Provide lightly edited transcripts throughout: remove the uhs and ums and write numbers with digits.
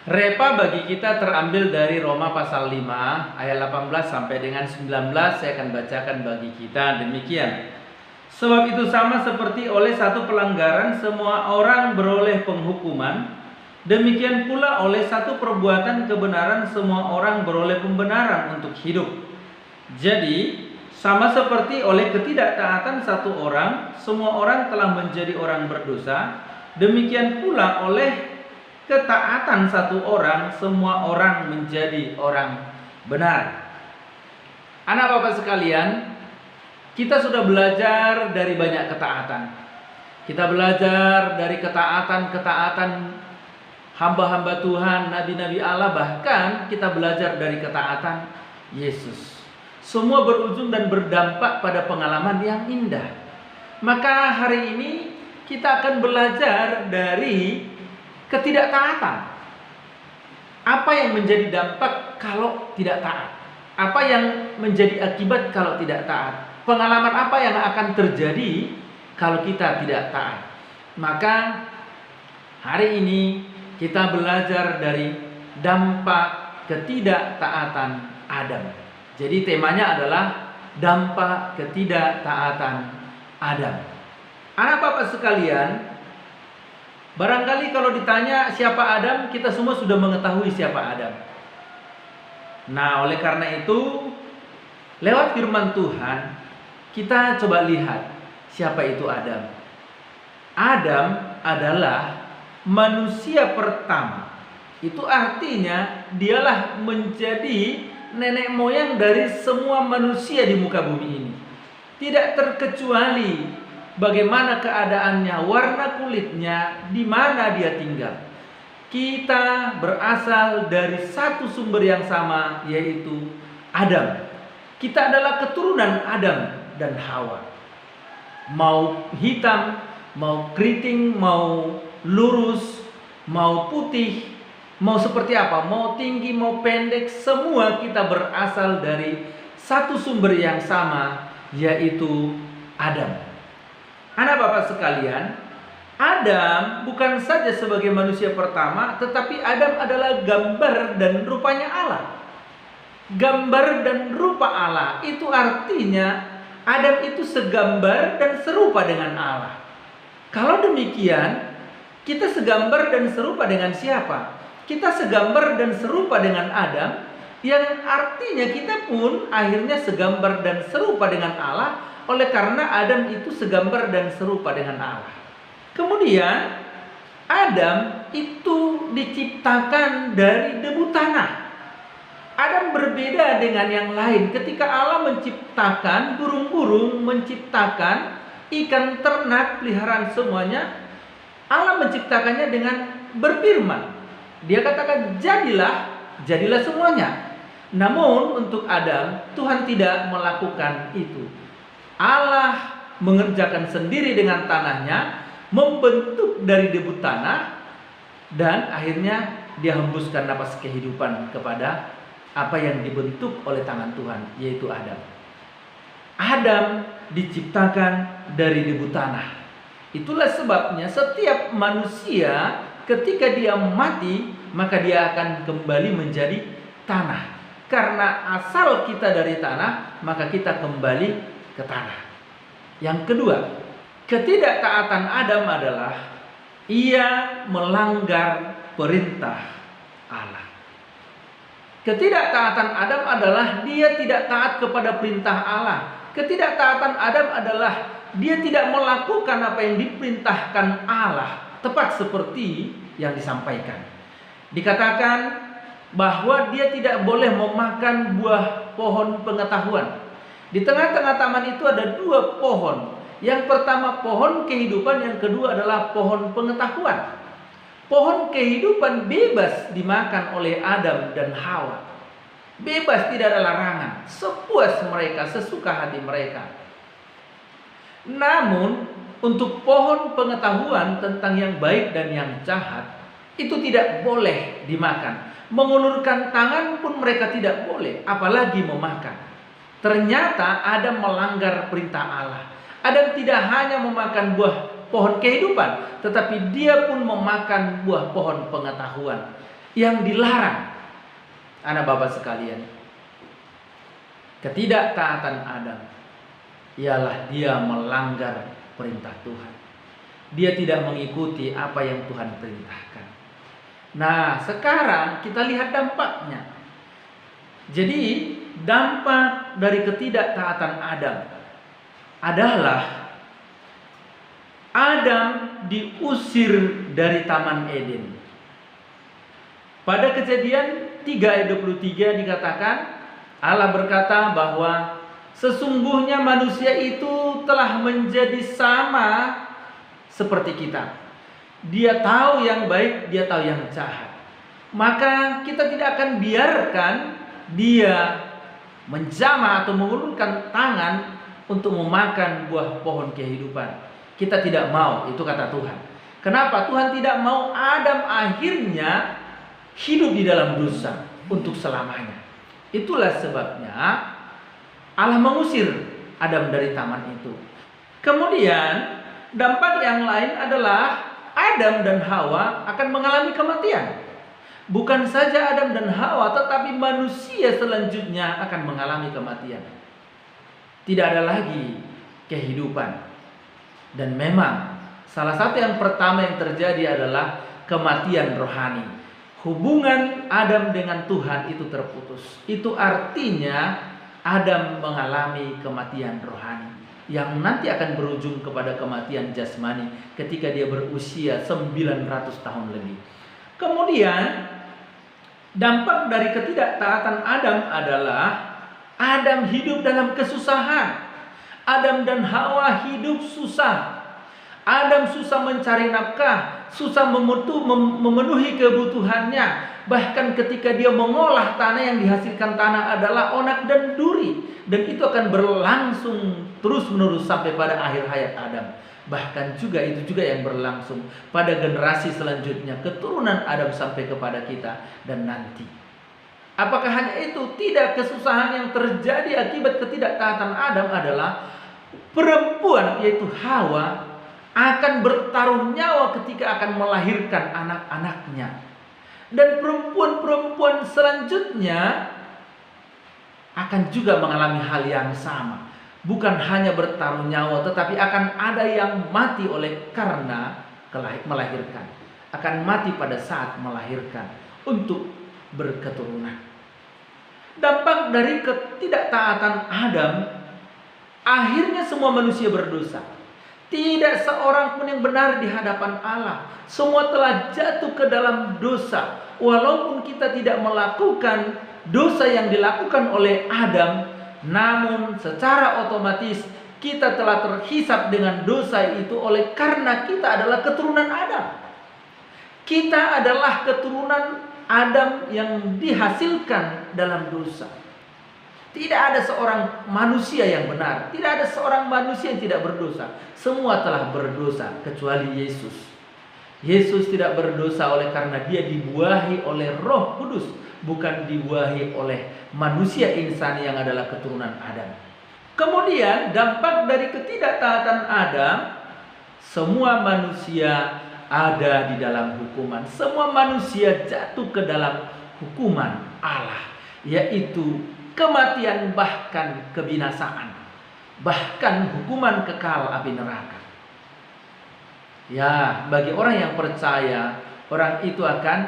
Repa bagi kita terambil dari Roma pasal 5 ayat 18 sampai dengan 19. Saya akan bacakan bagi kita demikian. Sebab itu sama seperti oleh satu pelanggaran semua orang beroleh penghukuman, demikian pula oleh satu perbuatan kebenaran semua orang beroleh pembenaran untuk hidup. Jadi sama seperti oleh ketidaktaatan satu orang semua orang telah menjadi orang berdosa, demikian pula oleh ketaatan satu orang semua orang menjadi orang benar. Anak Bapak sekalian, kita sudah belajar dari banyak ketaatan. Kita belajar dari ketaatan hamba-hamba Tuhan, nabi-nabi Allah, bahkan kita belajar dari ketaatan Yesus. Semua berujung dan berdampak pada pengalaman yang indah. Maka hari ini kita akan belajar dari ketidaktaatan. Apa yang menjadi dampak kalau tidak taat? Apa yang menjadi akibat kalau tidak taat? Pengalaman apa yang akan terjadi kalau kita tidak taat? Maka hari ini kita belajar dari dampak ketidaktaatan Adam. Jadi temanya adalah dampak ketidaktaatan Adam. Anak Bapak sekalian, barangkali kalau ditanya siapa Adam, kita semua sudah mengetahui siapa Adam. Nah, oleh karena itu, lewat firman Tuhan, kita coba lihat siapa itu Adam. Adam adalah manusia pertama. Itu artinya dialah menjadi nenek moyang dari semua manusia di muka bumi ini. Tidak terkecuali bagaimana keadaannya, warna kulitnya, di mana dia tinggal. Kita berasal dari satu sumber yang sama, yaitu Adam. Kita adalah keturunan Adam dan Hawa. Mau hitam, mau keriting, mau lurus, mau putih, mau seperti apa, mau tinggi, mau pendek, semua kita berasal dari satu sumber yang sama, yaitu Adam. Anak Bapak sekalian, Adam bukan saja sebagai manusia pertama, tetapi Adam adalah gambar dan rupanya Allah. Gambar dan rupa Allah, itu artinya Adam itu segambar dan serupa dengan Allah. Kalau demikian, kita segambar dan serupa dengan siapa? Kita segambar dan serupa dengan Adam, yang artinya kita pun akhirnya segambar dan serupa dengan Allah, oleh karena Adam itu segambar dan serupa dengan Allah. Kemudian Adam itu diciptakan dari debu tanah. Adam berbeda dengan yang lain. Ketika Allah menciptakan burung-burung, menciptakan ikan ternak, peliharaan semuanya, Allah menciptakannya dengan berfirman. Dia katakan jadilah, jadilah semuanya. Namun untuk Adam, Tuhan tidak melakukan itu. Allah mengerjakan sendiri dengan tanahnya, membentuk dari debu tanah, dan akhirnya dia hembuskan napas kehidupan kepada apa yang dibentuk oleh tangan Tuhan, yaitu Adam. Adam diciptakan dari debu tanah. Itulah sebabnya setiap manusia ketika dia mati, maka dia akan kembali menjadi tanah. Karena asal kita dari tanah, maka kita kembali ke tanah. Yang kedua, ketidaktaatan Adam adalah ia melanggar perintah Allah. Ketidaktaatan Adam adalah dia tidak taat kepada perintah Allah. Ketidaktaatan Adam adalah dia tidak melakukan apa yang diperintahkan Allah, tepat seperti yang disampaikan. Dikatakan bahwa dia tidak boleh memakan buah pohon pengetahuan. Di tengah-tengah taman itu ada dua pohon. Yang pertama pohon kehidupan, yang kedua adalah pohon pengetahuan. Pohon kehidupan bebas dimakan oleh Adam dan Hawa. Bebas, tidak ada larangan. Sepuas mereka, sesuka hati mereka. Namun untuk pohon pengetahuan tentang yang baik dan yang jahat, itu tidak boleh dimakan. Mengulurkan tangan pun mereka tidak boleh, apalagi memakan. Ternyata Adam melanggar perintah Allah. Adam tidak hanya memakan buah pohon kehidupan, tetapi dia pun memakan buah pohon pengetahuan. yang dilarang. Anak Bapak sekalian, ketidaktaatan Adam ialah dia melanggar perintah Tuhan. Dia tidak mengikuti apa yang Tuhan perintahkan. Nah, sekarang kita lihat dampaknya. Jadi, dampak dari ketidaktaatan Adam adalah Adam diusir dari Taman Eden. Pada Kejadian 3 ayat 23 dikatakan, Allah berkata bahwa sesungguhnya manusia itu telah menjadi sama seperti kita. Dia tahu yang baik, dia tahu yang jahat. Maka kita tidak akan biarkan dia menjamah atau mengulurkan tangan untuk memakan buah pohon kehidupan. Kita tidak mau, itu kata Tuhan. Kenapa? Tuhan tidak mau Adam akhirnya hidup di dalam dosa untuk selamanya. Itulah sebabnya Allah mengusir Adam dari taman itu. Kemudian dampak yang lain adalah Adam dan Hawa akan mengalami kematian. Bukan saja Adam dan Hawa, tetapi manusia selanjutnya akan mengalami kematian. Tidak ada lagi kehidupan. Dan memang salah satu yang pertama yang terjadi adalah kematian rohani. Hubungan Adam dengan Tuhan itu terputus. Itu artinya Adam mengalami kematian rohani yang nanti akan berujung kepada kematian jasmani ketika dia berusia 900 tahun lebih. Kemudian dampak dari ketidaktaatan Adam adalah Adam hidup dalam kesusahan. Adam dan Hawa hidup susah. Adam susah mencari nafkah, susah memenuhi kebutuhannya. Bahkan ketika dia mengolah tanah, yang dihasilkan tanah adalah onak dan duri. Dan itu akan berlangsung terus-menerus sampai pada akhir hayat Adam. Bahkan juga itu juga yang berlangsung pada generasi selanjutnya, keturunan Adam sampai kepada kita dan nanti. Apakah hanya itu? Tidak, kesusahan yang terjadi akibat ketidaktaatan Adam adalah perempuan yaitu Hawa akan bertaruh nyawa ketika akan melahirkan anak-anaknya. Dan perempuan-perempuan selanjutnya akan juga mengalami hal yang sama. Bukan hanya bertaruh nyawa, tetapi akan ada yang mati oleh karena melahirkan. Akan mati pada saat melahirkan untuk berketurunan. Dampak dari ketidaktaatan Adam, akhirnya semua manusia berdosa. Tidak seorang pun yang benar di hadapan Allah. Semua telah jatuh ke dalam dosa. Walaupun kita tidak melakukan dosa yang dilakukan oleh Adam, namun secara otomatis kita telah terhisap dengan dosa itu oleh karena kita adalah keturunan Adam. Kita adalah keturunan Adam yang dihasilkan dalam dosa. Tidak ada seorang manusia yang benar. Tidak ada seorang manusia yang tidak berdosa. Semua telah berdosa kecuali Yesus. Yesus tidak berdosa oleh karena dia dibuahi oleh Roh Kudus, bukan dibuahi oleh manusia insan yang adalah keturunan Adam. Kemudian dampak dari ketidaktaatan Adam, semua manusia ada di dalam hukuman. Semua manusia jatuh ke dalam hukuman Allah, yaitu kematian, bahkan kebinasaan, bahkan hukuman kekal api neraka. Ya, bagi orang yang percaya, orang itu akan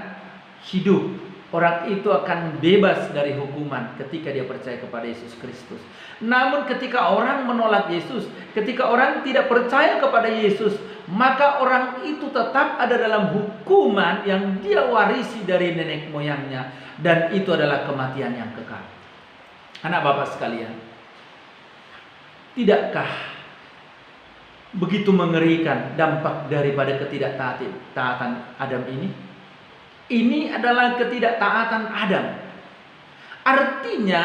hidup, orang itu akan bebas dari hukuman ketika dia percaya kepada Yesus Kristus. Namun ketika orang menolak Yesus, ketika orang tidak percaya kepada Yesus, maka orang itu tetap ada dalam hukuman yang dia warisi dari nenek moyangnya, dan itu adalah kematian yang kekal. Anak Bapak sekalian, tidakkah begitu mengerikan dampak daripada ketidaktaatan Adam ini? Ini adalah ketidaktaatan Adam. Artinya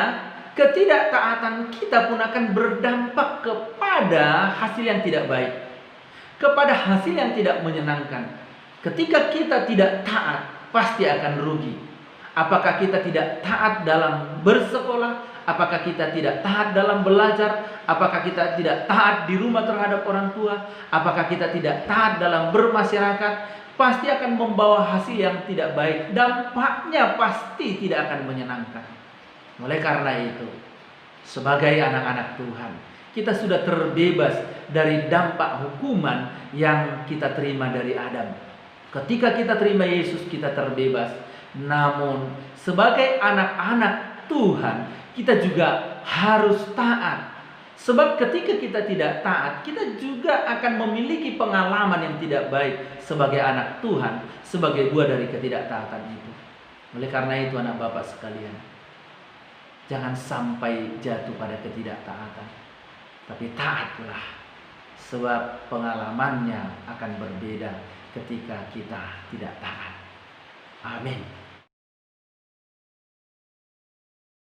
ketidaktaatan kita pun akan berdampak kepada hasil yang tidak baik, kepada hasil yang tidak menyenangkan. Ketika kita tidak taat, pasti akan rugi. Apakah kita tidak taat dalam bersekolah? Apakah kita tidak taat dalam belajar? Apakah kita tidak taat di rumah terhadap orang tua? Apakah kita tidak taat dalam bermasyarakat? Pasti akan membawa hasil yang tidak baik. Dampaknya pasti tidak akan menyenangkan. Oleh karena itu, sebagai anak-anak Tuhan, kita sudah terbebas dari dampak hukuman yang kita terima dari Adam. Ketika kita terima Yesus, kita terbebas. Namun, sebagai anak-anak Tuhan, kita juga harus taat. Sebab ketika kita tidak taat, kita juga akan memiliki pengalaman yang tidak baik sebagai anak Tuhan, sebagai buah dari ketidaktaatan itu. Oleh karena itu, anak Bapak sekalian, jangan sampai jatuh pada ketidaktaatan, tapi taatlah, sebab pengalamannya akan berbeda ketika kita tidak taat. Amin.